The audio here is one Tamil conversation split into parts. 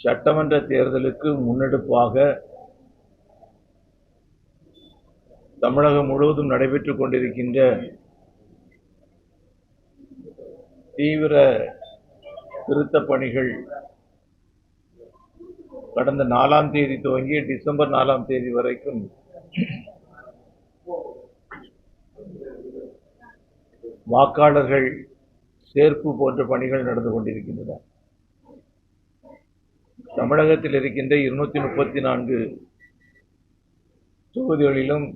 சட்டமன்ற தேர்தலுக்கு முன்னெடுப்பாக தமிழகம் முழுவதும் நடைபெற்றுக் கொண்டிருக்கின்ற தீவிர திருத்தப் பணிகள் கடந்த 4ஆம் தேதி துவங்கி டிசம்பர் 4ஆம் தேதி வரைக்கும் வாக்காளர்கள் சேர்ப்பு போன்ற பணிகள் நடந்து கொண்டிருக்கின்றன. தமிழகத்தில் இருக்கின்ற 234 தொகுதிகளிலும்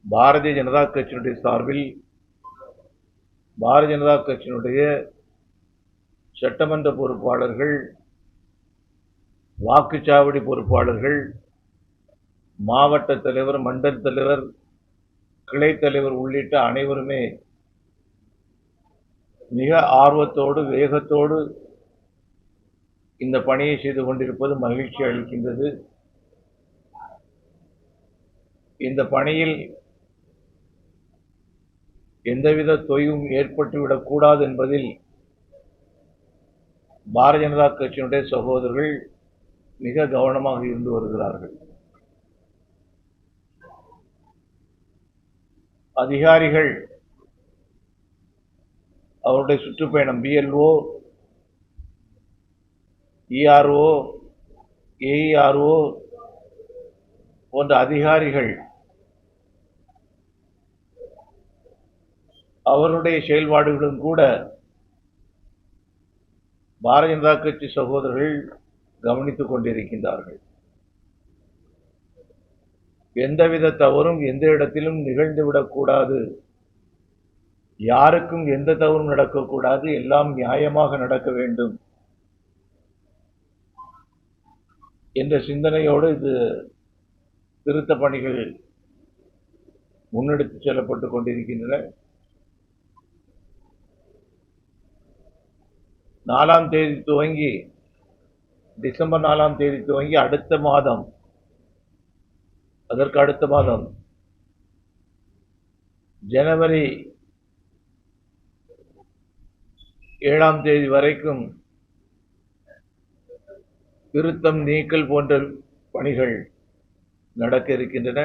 பாரதிய ஜனதா கட்சியினுடைய சார்பில் பாரதிய ஜனதா கட்சியினுடைய சட்டமன்ற பொறுப்பாளர்கள், வாக்குச்சாவடி பொறுப்பாளர்கள், மாவட்ட தலைவர், மண்டல தலைவர், கிளை தலைவர் உள்ளிட்ட அனைவருமே மிக ஆர்வத்தோடு வேகத்தோடு இந்த பணியை செய்து கொண்டிருப்பது மகிழ்ச்சி அளிக்கின்றது. இந்த பணியில் எந்தவித தொய்வும் ஏற்பட்டுவிடக் கூடாது என்பதில் பாரதிய ஜனதா கட்சியினுடைய சகோதரர்கள் மிக கவனமாக இருந்து வருகிறார்கள். அதிகாரிகள் அவருடைய சுற்றுப்பயணம் BLO, ERO, AERO போன்ற அதிகாரிகள் அவருடைய செயல்பாடுகளும் கூட பாரதிய ஜனதா கட்சி சகோதரர்கள் கவனித்துக் கொண்டிருக்கின்றார்கள். எந்தவித தவறும் எந்த இடத்திலும் நிகழ்ந்துவிடக் கூடாது, யாருக்கும் எந்த தவறும் நடக்கக்கூடாது, எல்லாம் நியாயமாக நடக்க வேண்டும் என்ற சிந்தனையோடு இது திருத்த பணிகள் முன்னெடுத்துச் செல்லப்பட்டுக் கொண்டிருக்கின்றன. 4ஆம் தேதி துவங்கி டிசம்பர் 4ஆம் தேதி துவங்கி அடுத்த மாதம், அதற்கு அடுத்த மாதம் ஜனவரி 7ஆம் தேதி வரைக்கும் திருத்தம், நீக்கல் போன்ற பணிகள் நடக்க இருக்கின்றன.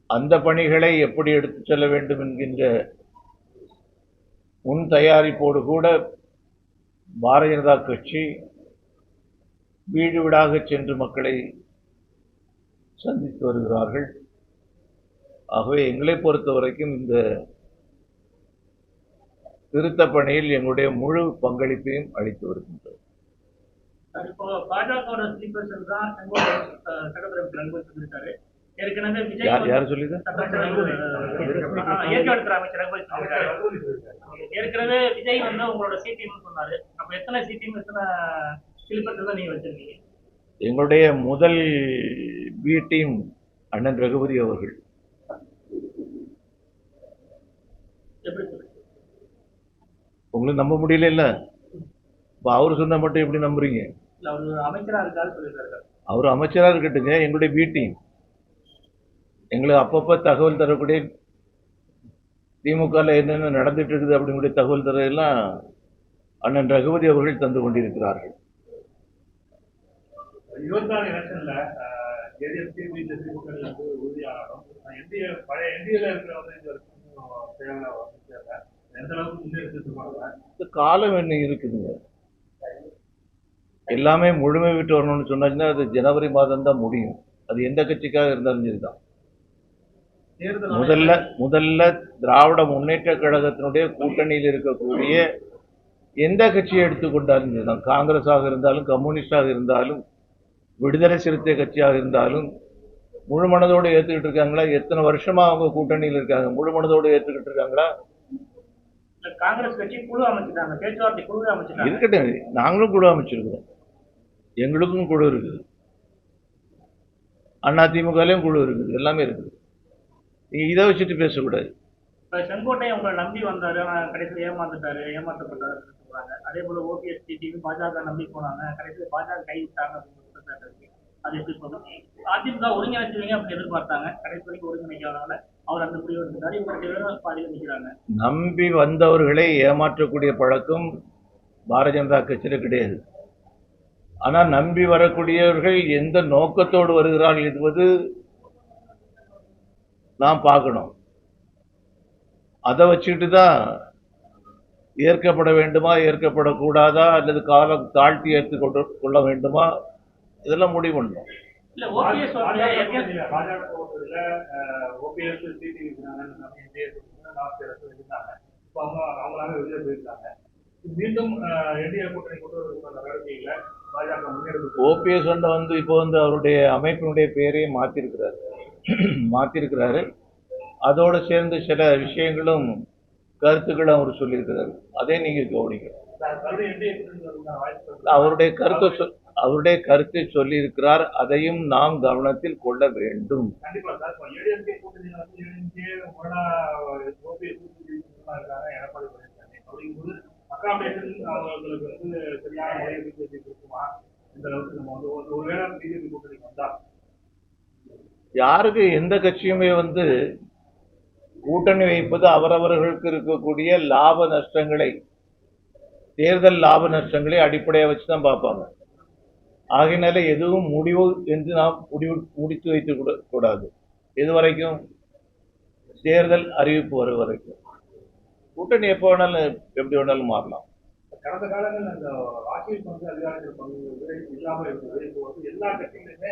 அந்த பணிகளை எப்படி எடுத்துச் செல்ல வேண்டும் என்கின்ற முன் தயாரிப்போடு கூட பாரதிய ஜனதா கட்சி வீடு வீடாக சென்று மக்களை சந்தித்து வருகிறார்கள். ஆகவே எங்களை பொறுத்த வரைக்கும் இந்த திருத்த பணியில் எங்களுடைய முழு பங்களிப்பையும் அளித்து வருகின்றோம். யார் சொல்லிது? ஏற்கனவே விஜய் உங்களோட சிடிஎம் சொன்னாரு. அப்ப எத்தனை சிடிஎம், எத்தனை ஸ்லீப்பர்ஸ் நீங்க வச்சிருக்கீங்க? எங்களுடைய முதல் பி டீம் அண்ணன் ரகுபதி அவர்கள். உங்களுக்கு நம்ப முடியல இல்ல? அவர் சொன்ன மட்டும் எப்படி நம்புறீங்க? அவர் அமைச்சரா இருக்கட்டுங்க, எங்களுடைய பி டீம். எங்களுக்கு அப்பப்ப தகவல் தரக்கூடிய திமுகவில் என்னென்ன நடந்துட்டு இருக்குது அப்படிங்கிற தகவல் தரையெல்லாம் அண்ணன் ரகுபதி அவர்கள் தந்து கொண்டிருக்கிறார்கள். 24 எலெக்ஷன்ல உறுதியாகும் பழைய என்டிஏல எந்த அளவுக்கு முன்னெடுத்து காலம் என்ன இருக்குதுங்க, எல்லாமே முழுமை விட்டு வரணும்னு சொன்னாச்சுன்னா அது ஜனவரி மாதம் தான் முடியும். அது எந்த கட்சிக்காக இருந்தாலும் சரிதான். முதல்ல திராவிட முன்னேற்ற கழகத்தினுடைய கூட்டணியில் இருக்கக்கூடிய எந்த கட்சியை எடுத்துக்கொண்டாலும் சரிதான், காங்கிரஸாக இருந்தாலும், கம்யூனிஸ்டாக இருந்தாலும், விடுதலை சிறுத்தை கட்சியாக இருந்தாலும் முழு மனதோடு ஏற்றுக்கிட்டு இருக்காங்களா? எத்தனை வருஷமா அவங்க கூட்டணியில் இருக்காங்க, முழு மனதோடு ஏற்றுக்கிட்டு இருக்காங்களா? காங்கிரஸ் கட்சி குழு அமைச்சிட்டாங்க, பேச்சுவார்த்தை குழு அமைச்சிட்டாங்க. இருக்கட்டும், நாங்களும் குழு அமைச்சிருக்கிறோம், எங்களுக்கும் குழு இருக்குது, அதிமுகலையும் குழு இருக்குது, எல்லாமே இருக்குது. நீங்க இதை வச்சுட்டு பேசக்கூடாது. செங்கோட்டை உங்களை நம்பி வந்தாரு, கடைசியில் ஏமாந்துட்டாரு, ஏமாற்றப்பட்டாரு சொல்றாங்க. அதே போல OPS டிவி பாஜக நம்பி போனாங்க, கடைசியில் பாஜக கைவிட்டாங்க அப்படின்னு. அது எப்படி சொல்லுங்க? அதிமுக ஒருங்கிணைச்சுவீங்க அப்படி எதிர்பார்த்தாங்க, கடைசி வரைக்கும் ஒருங்கிணைக்காதனால அவர் அந்த முடிவு எடுத்தாரு. இவங்க பாதியில் நிற்கிறாங்க. நம்பி வந்தவர்களை ஏமாற்றக்கூடிய பழக்கம் பாரதிய ஜனதா கட்சியில கிடையாது. ஆனா நம்பி வரக்கூடியவர்கள் எந்த நோக்கத்தோடு வருகிறார்கள் என்பது நாம் பார்க்கணும். அதை வச்சுக்கிட்டு தான் ஏற்கப்பட வேண்டுமா, ஏற்கப்படக்கூடாதா, அல்லது காலம் தாழ்த்தி ஏற்றுக்கொள்ள வேண்டுமா, இதெல்லாம் முடிவு பண்ணணும். இல்ல ஓபிஎஸ் பாஜக கூட்டணியில ஓபிஎஸ் டிடிவி இருந்தாங்க. இப்போ அவங்களால வெளியே போயிருக்காங்க. மீண்டும் என்டிஏ கூட்டணி கொண்டு வருவதற்கான நடவடிக்கைகளை பாஜக முன்னெடுப்பு. ஓபிஎஸ் வந்து இப்போ அவருடைய அமைப்பினுடைய பெயரையே மாத்திருக்கிறாரு. அதோடு சேர்ந்து சில விஷயங்களும் கருத்துக்களும் அவர் சொல்லியிருக்கிறார். அதே நீங்க கவனிக்கணும். அவருடைய கருத்தை சொல்லியிருக்கிறார். அதையும் நாம் கவனத்தில் கொள்ள வேண்டும். யாருக்கு எந்த கட்சியுமே கூட்டணி வைப்பது அவரவர்களுக்கு இருக்கக்கூடிய லாப நஷ்டங்களை, தேர்தல் லாப நஷ்டங்களை அடிப்படையாக வச்சுதான் பார்ப்பாங்க. ஆகையினால எதுவும் முடிவு என்று நாம் முடித்து வைத்து கூடாது. எதுவரைக்கும்? தேர்தல் அறிவிப்பு வரும் வரைக்கும். கூட்டணி எப்போ வேணாலும் எப்படி வேணாலும் மாறலாம். கடந்த காலங்களில் அந்த ஆட்சியில் அதிகாரத்தில் பங்கு இல்லாமல் இருந்தது. இப்போ எல்லா கட்சிகளுமே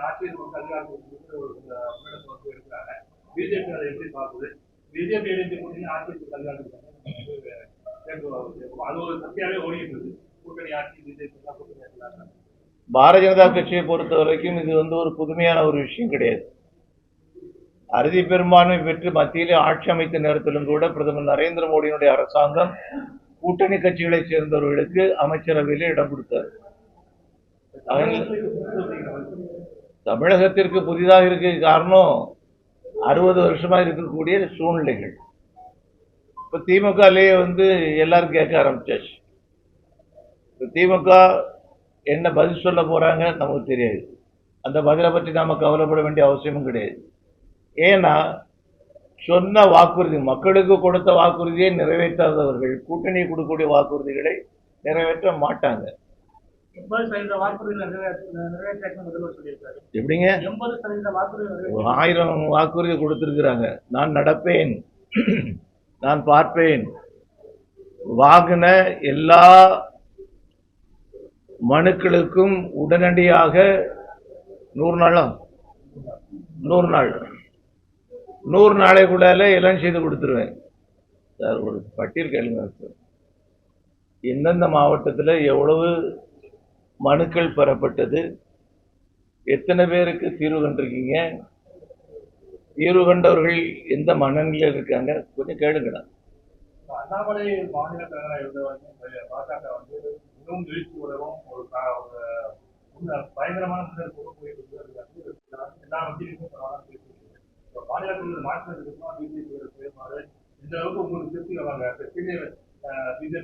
ஆட்சியில் அதிகாரத்தில் இருக்கிறாங்க. பிஜேபி அதை எப்படி பார்க்குது? பிஜேபி எழுதி கூட்டணி ஆட்சியில் அதிகாரத்தில் அது ஒரு சக்தியாகவே ஓடிட்டு இருக்கு. கூட்டணி ஆட்சி பிஜேபி கூட்டணி. பாரதிய ஜனதா கட்சியை பொறுத்த வரைக்கும் இது ஒரு புதுமையான ஒரு விஷயம் கிடையாது. அறுதி பெரும்பான்மை பெற்று மத்தியிலே ஆட்சி அமைத்த நேரத்திலும் கூட பிரதமர் நரேந்திர மோடியினுடைய அரசாங்கம் கூட்டணி கட்சிகளை சேர்ந்தவர்களுக்கு அமைச்சரவையிலே இடம் கொடுத்தார். தமிழகத்திற்கு புதிதாக இருக்க காரணம் 60 வருஷமா இருக்கக்கூடிய சூழ்நிலைகள். இப்ப திமுகலேயே எல்லாரும் கேட்க ஆரம்பிச்சாச்சு. திமுக என்ன பதில் சொல்ல போறாங்க நமக்கு தெரியாது. அந்த பதிலை பற்றி நாம கவலைப்பட வேண்டிய அவசியமும் கிடையாது. ஏன்னா சொன்ன வாக்குறுதி, மக்களுக்கு கொடுத்த வாக்குறுதியை நிறைவேற்றாதவர்கள் கூட்டணி கொடுக்கக்கூடிய வாக்குறுதிகளை நிறைவேற்ற மாட்டாங்க. எப்படிங்க? 1000 வாக்குறுதி கொடுத்திருக்கிறாங்க. நான் நடப்பேன், நான் பார்ப்பேன். வாங்கின எல்லா மனுக்களுக்கும் உடனடியாக 100 நாளைக்குள்ளால எல்லாம் செய்து கொடுத்துருவேன் சார். ஒரு பட்டியல் கேளுங்க சார். எந்தெந்த மாவட்டத்தில் எவ்வளவு மனுக்கள் பெறப்பட்டது, எத்தனை பேருக்கு தீர்வு கண்டிருக்கீங்க, தீர்வு கண்டவர்கள் எந்த மனநிலையில் இருக்காங்க, கொஞ்சம் கேளுங்கண்ணா. அண்ணாமலை மாநில தலைவராக இருந்தவரைக்கும் பாஜக மிகவும் வீழ்ச்சி உலகம் ஒரு பயங்கரமான முன்னெடுப்பு போயிட்டு எல்லா வங்கிகளுக்கும் மாநிலத்தில் மாற்றத்துக்கு பிஜேபி இந்த அளவுக்கு உங்களுக்கு திருப்தி வராங்க. பிஜேபி இந்த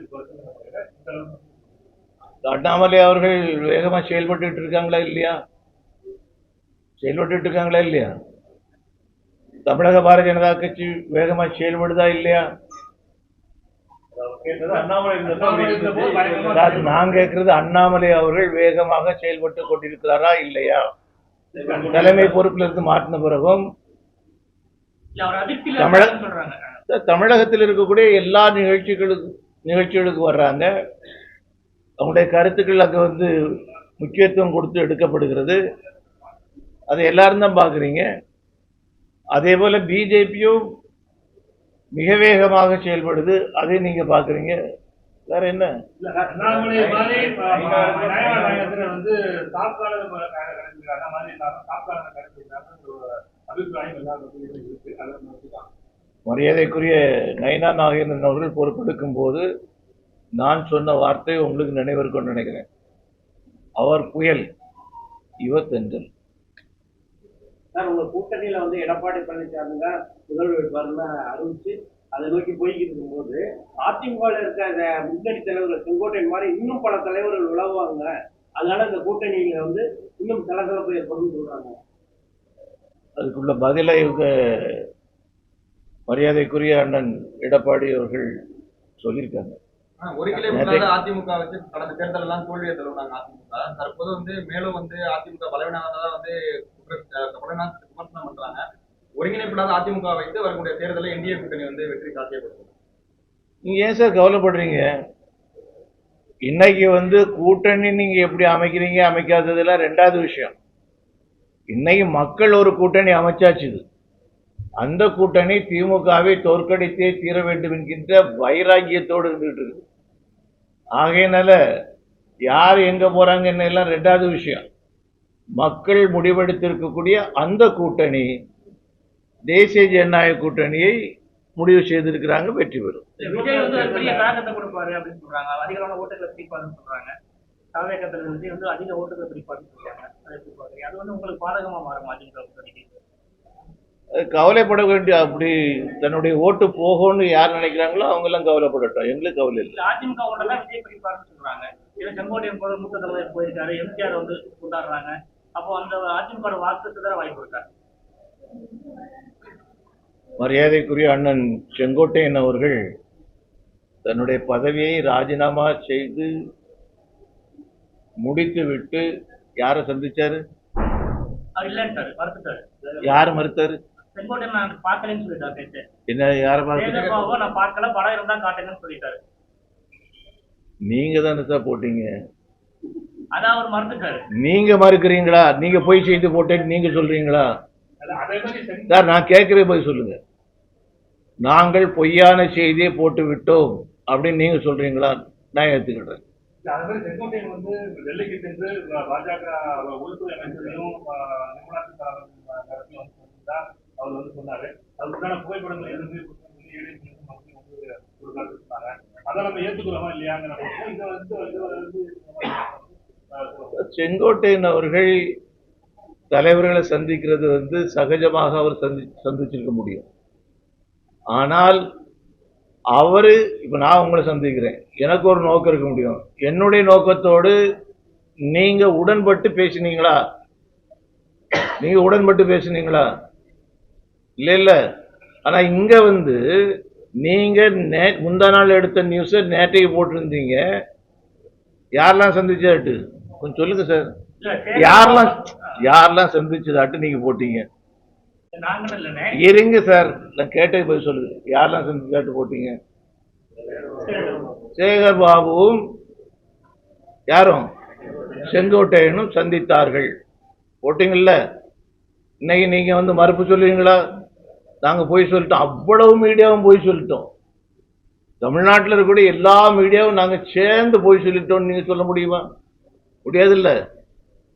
அளவுக்கு அண்ணாமலை அவர்கள் வேகமா செயல்பட்டு இருக்காங்களா இல்லையா? தமிழக பாரதிய ஜனதா கட்சி வேகமா செயல்படுதா இல்லையா? நான் கேட்கிறது, அண்ணாமலை அவர்கள் வேகமாக செயல்பட்டு கொண்டிருக்கிறாரா இல்லையா? தலைமை பொறுப்பில் இருந்து மாற்றின பிறகும் தமிழகத்தில் இருக்கக்கூடிய எல்லா நிகழ்ச்சிகளுக்கு வர்றாங்க. அவங்களுடைய கருத்துக்கள் அங்கே முக்கியத்துவம் கொடுத்து எடுக்கப்படுகிறது. அதை எல்லாரும் தான் பார்க்குறீங்க. அதே போல பிஜேபியும் மிக வேகமாக செயல்படுது, அதை நீங்க பாக்குறீங்க. வேற என்ன? மரியாதைக்குரிய நயினா நாகேந்திரன் அவர்கள் பொறுப்பெடுக்கும் போது நான் சொன்ன வார்த்தை உங்களுக்கு நினைவிருக்கும்னு நினைக்கிறேன். அவர் புயல், இவர் தென்றல். உங்க கூட்டணியில எடப்பாடி பழனிசாமி தான் முதல் வேட்பாளர்னு அறிவிச்சு அதை நோக்கி போய்கிட்டு இருக்கும்போது அதிமுக இருக்க முன்னணி தலைவர்கள் செங்கோட்டையன் மாதிரி இன்னும் பல தலைவர்கள் உழவுவாங்க. அதனால இந்த கூட்டணியில இன்னும் கலகலப்பு ஏற்படும் சொல்றாங்க. அதுக்குள்ள பதிலை இவங்க மரியாதைக்குரிய அண்ணன் எடப்பாடி அவர்கள் சொல்லியிருக்காங்க. ஒருங்கிணைப்பு அதிமுக வச்சு கடந்த தேர்தல் எல்லாம் தோல்வியை தருவாங்க அதிமுக. தற்போது மேலும் அதிமுக பலவீனமானதா விமர்சனம் பண்றாங்க. ஒருங்கிணைப்பில்லாத அதிமுக வைத்து வரக்கூடிய தேர்தலில் என்டிஏ கூட்டணி வெற்றி சாத்தியப்படுது. நீங்க ஏன் சார் கவலைப்படுறீங்க? இன்னைக்கு கூட்டணி நீங்க எப்படி அமைக்கிறீங்க அமைக்காததெல்லாம் ரெண்டாவது விஷயம். இன்னைக்கு மக்கள் ஒரு கூட்டணி அமைச்சாச்சு. அந்த கூட்டணி திமுகவை தோற்கடித்தே தீர வேண்டும் என்கின்ற வைராக்கியத்தோடு இருந்துட்டு இருக்கு. ஆகையினால யார் எங்க போறாங்க என்ன எல்லாம் ரெண்டாவது விஷயம். மக்கள் முடிவெடுத்திருக்கக்கூடிய அந்த கூட்டணி தேசிய ஜனநாயக கூட்டணியை முடிவு செய்திருக்கிறாங்க, வெற்றி பெறும். விஜய் ஒரு பெரிய தாக்கத்தை கொடுப்பாரு அப்படின்னு சொல்றாங்க. அதிகமான ஓட்டுகளை பிடிப்பாருன்னு சொல்றாங்க. தாவேகத்தில் விஜய் அதிக ஓட்டுகளை பிடிப்பாருன்னு சொல்றாங்க. அது உங்களுக்கு பாதகமா மாறும் அதிமுக கூட்டணிக்கு? கவலைப்பட வேண்டிய அப்படி தன்னுடைய ஓட்டு போகும்னு யார் நினைக்கிறாங்களோ அவங்க எல்லாம் கவலைப்படட்டும், எங்களுக்கு கவலை இல்லை. அதிமுக ஓட்டெல்லாம் விஜய் பிடிப்பாருன்னு சொல்றாங்க. செங்கோட்டையன் போல மூத்த தலைவர் போயிருக்காரு, எம்ஜிஆர் கொண்டாடுறாங்க. அப்போ அந்த அதிமுக வாக்குக்கு தான் வாய்ப்பு இருக்காரு. மரியாதைக்குரிய அண்ணன் செங்கோட்டையன் அவர்கள் தன்னுடைய பதவியை ராஜினாமா செய்து முடித்து விட்டு யாரை சந்திச்சாரு? யார் மறுத்தாரு? செங்கோட்டையன் நான் பார்க்கலன்னு சொல்லிட்டாரு. என்ன யாரை பார்க்க? நான் பார்க்கல, படம் இருந்தா காட்டுங்கன்னு சொல்லிட்டாரு. நீங்க தானே சார் போட்டீங்க? அதான் அவர் மறுத்துட்டாரு. நீங்க மறுக்கிறீங்களா? நீங்க போய் செய்து போட்டேன்னு நீங்க சொல்றீங்களா? சார் நான் கேட்கவே போய் சொல்லுங்க. நாங்கள் பொய்யான செய்தியை போட்டு விட்டோம் அப்படின்னு நீங்க சொல்றீங்களா? நான் ஏற்றுக்கிட்டேன். செங்கோட்டையன் டெல்லிக்கு சென்று பாஜக உள்துறை அமைச்சரையும் நிர்மலா சீதாராமன் அவர் சொன்னாரு. அதுக்கான புகைப்படங்கள் எதுவுமே ஒரு கருத்து சொன்னாங்க. அதை நம்ம ஏற்றுக்கிறோமா இல்லையாங்கிற செங்கோட்டையன் அவர்கள் தலைவர்களை சந்திக்கிறது சகஜமாக அவர் சந்திச்சிருக்க முடியும். ஆனால் அவரு இப்ப நான் உங்களை சந்திக்கிறேன், எனக்கு ஒரு நோக்கம் இருக்க முடியும். என்னுடைய நோக்கத்தோடு நீங்க உடன்பட்டு பேசினீங்களா? நீங்க உடன்பட்டு பேசினீங்களா? இல்ல இல்ல. ஆனா இங்க நீங்க முந்தா நாள் எடுத்த நியூஸ் நேற்றைக்கு போட்டிருந்தீங்க. யாரெல்லாம் சந்திச்சாட்டு கொஞ்சம் சொல்லுங்க சார். யாரெல்லாம் சந்திச்சதாட்டு நீங்க போட்டீங்க? இருங்க சார், நான் கேட்டது போய் சொல்லுங்க. யாரெல்லாம் சந்திச்சாட்டு போட்டீங்க? சேகர் பாபுவும் யாரும் செங்கோட்டையனும் சந்தித்தார்கள் போட்டீங்கல்ல. இன்னைக்கு நீங்க மறுப்பு சொல்லுவீங்களா? நாங்க போய் சொல்லிட்டோம், அவ்வளவு மீடியாவும் போய் சொல்லிட்டோம். தமிழ்நாட்டில் இருக்கக்கூடிய எல்லா மீடியாவும் நாங்க சேர்ந்து போய் சொல்லிட்டோம் நீங்க சொல்ல முடியுமா? முடியாதுல்ல.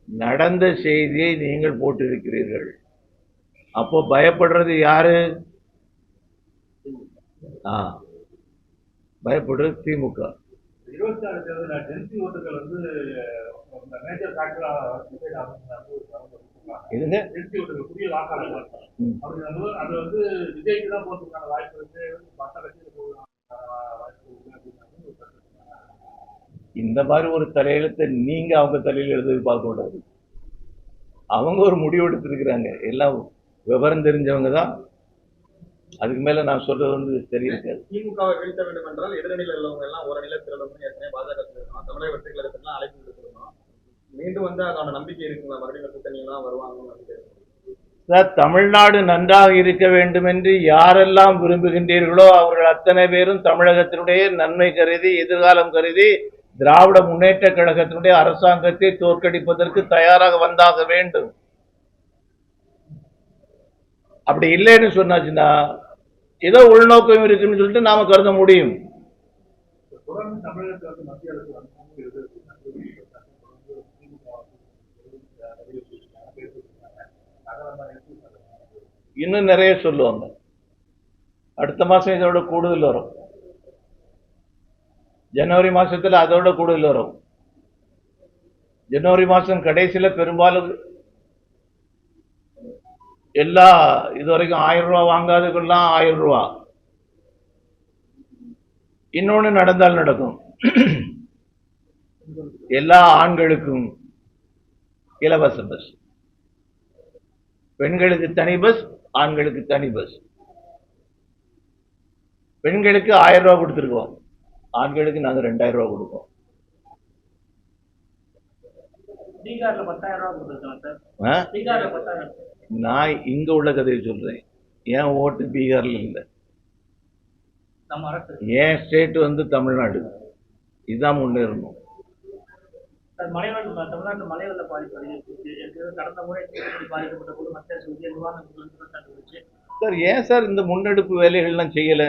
நடந்த செய்தியை நீங்கள் போட்டிருக்கிறீர்கள். அப்போ பயப்படுறது யாரு? பயப்படுறது திமுக. 26 தேர்தலில் டென்சி ஓட்டுகள் மேஜர் ஃபேக்டரா இதுங்க டென்சி ஓட்டுகள் புதிய வாக்காளர்கள் அது விஜய்க்கு தான் போறதுக்கான வாய்ப்பு இருக்கு, மற்ற கட்சியில் போகலாம் இந்த மாதிரி ஒரு தலையெழுத்தை நீங்க அவங்க தலையில எழுதி பார்க்க கூடாது. அவங்க ஒரு முடிவு எடுத்திருக்கிறாங்க. எல்லாம் விவரம் தெரிஞ்சவங்க தான். அதுக்கு மேல நான் சொல்றது தெரியிருக்காது. திமுகவை வீழ்த்த வேண்டும் என்றால் எதிரணியில் உள்ளவங்க எல்லாம் ஒரு நிலை திரளும் ஏற்கனவே பாஜக தமிழக வெற்றி கழகத்துக்கு அழைப்பு விடுத்திருக்கோம். மீண்டும் அதோட நம்பிக்கை இருக்குங்களா? மறுபடியும் கூட்டணி எல்லாம் வருவாங்க சார். தமிழ்நாடு நன்றாக இருக்க வேண்டும் என்று யாரெல்லாம் விரும்புகின்றீர்களோ அவர்கள் அத்தனை பேரும் தமிழகத்தினுடைய நன்மை கருதி எதிர்காலம் கருதி திராவிட முன்னேற்ற கழகத்தினுடைய அரசாங்கத்தை தோற்கடிப்பதற்கு தயாராக வந்தாக வேண்டும். அப்படி இல்லைன்னு சொன்னாச்சுன்னா ஏதோ உள்நோக்கம் இருக்குன்னு சொல்லிட்டு நாம கருத முடியும். இன்னும் நிறைய சொல்லுவாங்க. அடுத்த மாசம் இதோட கூடுதல் வரும். ஜனவரி மாசத்துல அதோட கூடுதல் வரும். ஜனவரி மாசம் கடைசியில பெரும்பாலும் எல்லா இதுவரைக்கும் 1000 ரூபாய் வாங்காதவர்கள்லாம் 1000 ரூபாய். இன்னொன்னு நடந்தால் நடக்கும். எல்லா ஆண்களுக்கும் இலவச பஸ், பெண்களுக்கு தனி பஸ், ஆண்களுக்கு தனி பஸ். பெண்களுக்கு 1000 ரூபாய் கொடுத்துருக்கோம். ஆண்களுக்கு நாங்கள் 2000 ரூபா கொடுப்போம். பீகார்ல 10,000 ரூபாய் கொடுத்துருக்காங்க சார். ஆ? பீகார்ல 10,000. நான் இங்க உள்ள கதையை சொல்றேன். என் ஓட்டு பீகார்ல இல்லை, நம்ம அரசு என் ஸ்டேட் வந்து தமிழ்நாடு. இதுதான் முன்னேறணும். சார் தமிழ்நாட்டு மழை வெள்ள பாதிப்பு அதிகரிச்சிருக்கு. ஏற்கனவே கடந்த முறை பாதிக்கப்பட்ட போது மத்திய அரசு உரிய நிவாரணம் இருந்துச்சு. சார் ஏன் சார் இந்த முன்னெடுப்பு வேலைகள்லாம் செய்யல?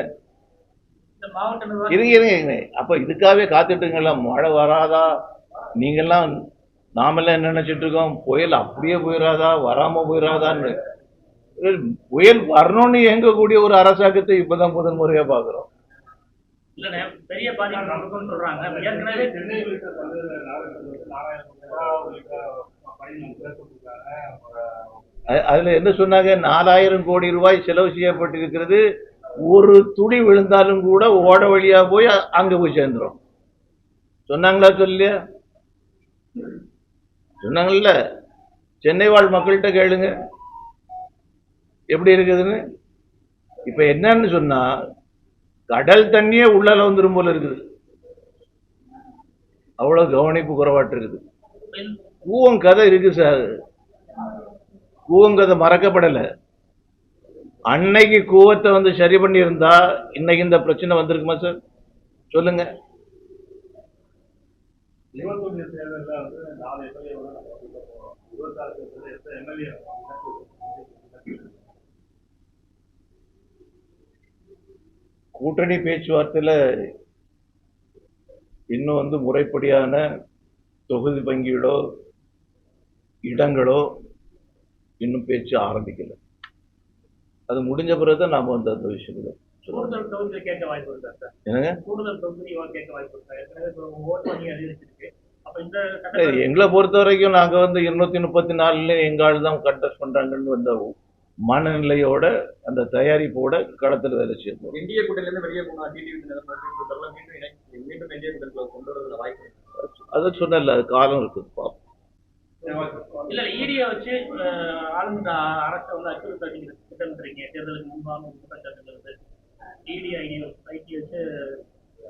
இந்த மாவட்ட நிர்வாகம் இருங்க. அப்ப இதுக்காகவே காத்துட்டுங்களா? மழை வராதா? நீங்கெல்லாம் நாமெல்லாம் என்ன நினைச்சிட்டு இருக்கோம், புயல் அப்படியே போயிடாதா, வராம போயிடாதான்னு. புயல் வரணும்னு இயங்கக்கூடிய ஒரு அரசாங்கத்தை இப்பதான் முதல் முறையா பாக்குறோம். இல்லண்ணே, பெரிய பாதிப்பு நடக்கும்னு சொல்றாங்க. ஏற்கனவே சென்னை உள்ளிட்ட பல்வேறு நகரங்கள் 4000 ரூபாய் உள்ளிட்ட பணிகள் மேற்கொண்டிருக்காங்க. அதுல என்ன சொன்னாங்க, 4000 கோடி ரூபாய் செலவு செய்யப்பட்டிருக்கிறது. ஒரு துளி விழுந்தாலும் கூட ஓட வழியா போய் அங்க போய் சேர்ந்துரும். சொன்னாங்களா? சொல்லலையா? சொன்னாங்கல்ல. சென்னை வாழ் மக்கள்கிட்ட கேளுங்க எப்படி இருக்குதுன்னு. இப்ப என்னன்னு சொன்னா, கடல் தண்ணியே உள்ளால வந்துரும் போல இருக்குது. அவ்வளவு கவனிப்பு குறைவாட்டு இருக்குது. கூவங்கதை இருக்கு சார், கூவங்கதை மறக்கப்படல. அன்னைக்கு கூவத்தை வந்து சரி பண்ணி இருந்தா இன்னைக்கு இந்த பிரச்சனை வந்திருக்குமா சார்? சொல்லுங்க. 21 தேர்தலில் வந்து 4 எம்எல்ஏ 26 தேர்தலில் 8 எம்எல்ஏ கூட்டணி பேச்சுவார்த்தையில இன்னும் வந்து முறைப்படியான தொகுதி பங்கீடோ இடங்களோ இன்னும் பேச்சு ஆரம்பிக்கல. அது முடிஞ்ச பிறகுதான் நாம வந்து அந்த விஷயங்களை சொல்லுவோம். கூடுதல் தொகுதி கேட்க வாய்ப்பு இருக்கா சார்? என்னங்க? கூடுதல் தொகுதி கேட்க வாய்ப்பு இருக்கா? ஏற்கனவே ஓட்டு வங்கி அதிகரிச்சிருக்கு. அப்ப இந்த எங்களை பொறுத்த வரைக்கும் நாங்க வந்து 234 எங்க ஆள் தான் கண்டஸ்ட் பண்றாங்கன்னு வந்த மனநிலையோட அந்த தயாரிப்போட களத்துல வேலை செய்யணும். இந்திய கூட்டணியிலிருந்து வெளியே போனா டிடிவி மீண்டும் இந்திய கூட்டணிக்குள்ள கொண்டு வரதுல வாய்ப்பு இருக்கு. அதை சொன்னல, அது காலம் இருக்குது பாப்போம். இல்ல இடியை வச்சு ஆளுநர் அரசை வந்து அச்சுறுத்த திட்டமிட்டுறீங்க. தேர்தலுக்கு முன்பாக குற்றச்சாட்டுகள் வந்து இடி ஐடி வச்சு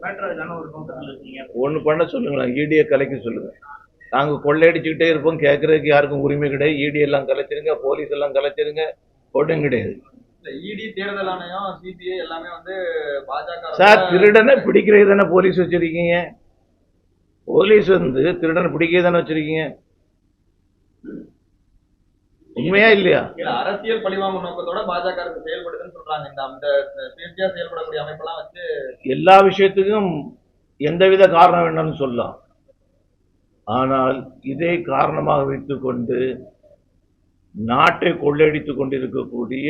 மேட்ரான ஒரு நோக்கத்தில் இருக்கீங்க. ஒண்ணு பண்ண சொல்லுங்களேன், ஈடியை கலைக்க சொல்லுங்க. நாங்க கொள்ளையடிச்சுக்கிட்டே இருப்போம், கேட்கறதுக்கு யாருக்கும் உரிமை கிடையாது. ஈடி எல்லாம் கலைச்சிருங்க, போலீஸ் எல்லாம் கலைச்சிருங்க, ஒன்றும் கிடையாது. இடி, தேர்தல் ஆணையம், சிபிஐ எல்லாமே வந்து பாஜக சார் திருடனை பிடிக்கிறது தானே போலீஸ் வச்சிருக்கீங்க. போலீஸ் வந்து திருடனை பிடிக்கிறது தானே வச்சிருக்கீங்க. உண்மையா இல்லையா? அரசியல் பழிவாங்கும் நோக்கத்தோட பாஜக செயல்படுதுன்னு சொல்றாங்க. இந்த சுயேட்சையா செயல்படக்கூடிய அமைப்பெல்லாம் வச்சு எல்லா விஷயத்துக்கும் எந்தவித காரணம் வேணும்னு சொல்லலாம். ஆனால் இதை காரணமாக வைத்துக்கொண்டு நாட்டை கொள்ளையடித்துக் கொண்டிருக்கக்கூடிய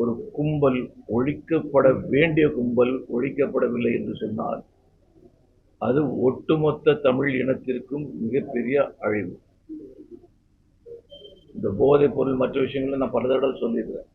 ஒரு கும்பல், ஒழிக்கப்பட வேண்டிய கும்பல் ஒழிக்கப்படவில்லை என்று சொன்னால் அது ஒட்டுமொத்த தமிழ் இனத்திற்கும் மிகப்பெரிய அழிவு. இந்த போதைப் பொருள் மற்ற விஷயங்களை நான் பல தடவை சொல்லியிருக்கேன்.